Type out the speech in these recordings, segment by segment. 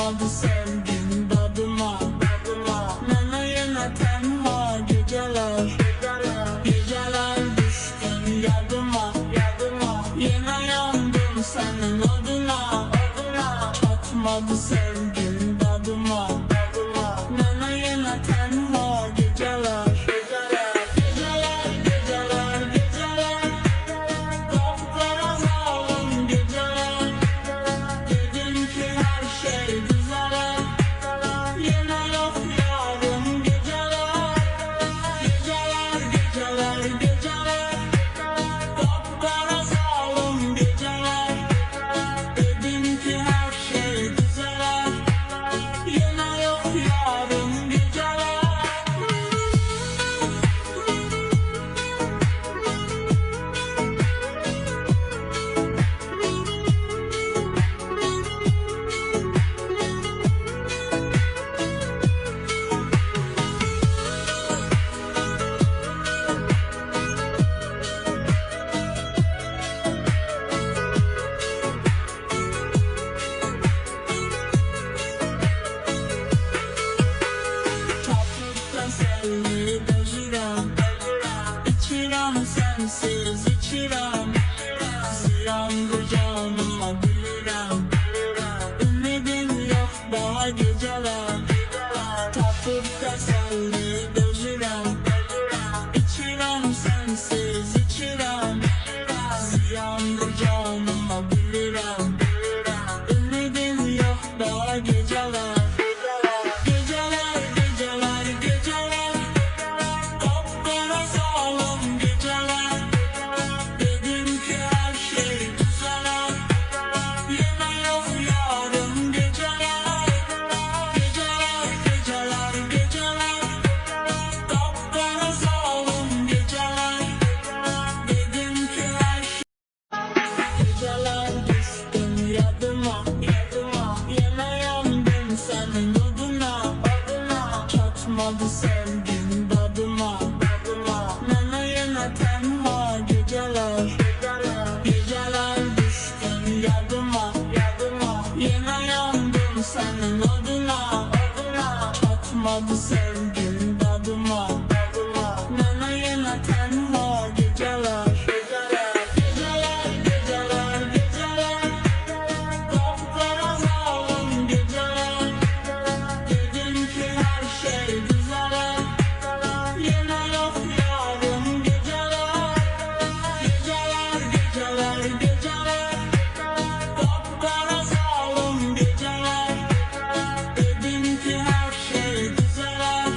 Tatmadı sevgin dadıma. Nana yine tenha geceler. Geceler düştün yadıma. Yine yandım senin adına. Tatmadı sevgin dadıma. Nana yine tenha geceler. Kapkara zalim geceler. Dedim ki her şey düzelir. Yine yok yarın geceler. Geceler. Kapkara zalim geceler. Dedim ki her şey düzelir. Yine yok yarın geceler. Çaplıkta seni bezirem. İçirem sensiz içirem. Ziyandı canıma bilirem. Ümidin yok daha geceler. Çaplıkta seni bezirem. İçirem sensiz içirem. Ziyandı canıma bilirem. Ümidin yok daha geceler. Kapkara zalim geceler. Dedim ki her şey düzelir. Yine yok yarın geceler. Kapkara zalim geceler. Dedim ki her şey. Geceler düştün yadıma. Yine yandım senin adına. Tatmadı sevgin dadıma. Nana yine tenha geceler. Geceler düştün yadıma. Yine yandım senin adına. Tatmadı sevgin dadıma. Nana yine tenha geceler. Kapkara zalim geceler. Dedim ki her şey düzelir. Yine yok yarın geceler. Kapkara zalim geceler. Dedim ki her şey düzelir.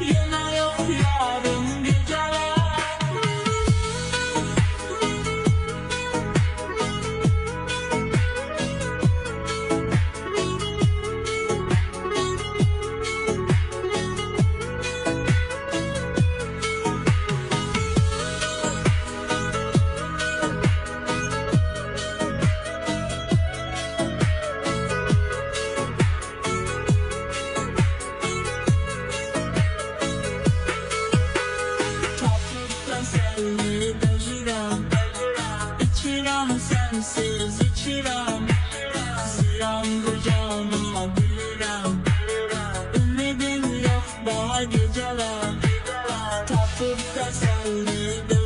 Yine yok yarın geceler. Çaplıkta seni bezirem. İçirem sensiz içirem. Ziyandı canıma bilirem. Ümidin yok daha geceler. Çaplıkta seni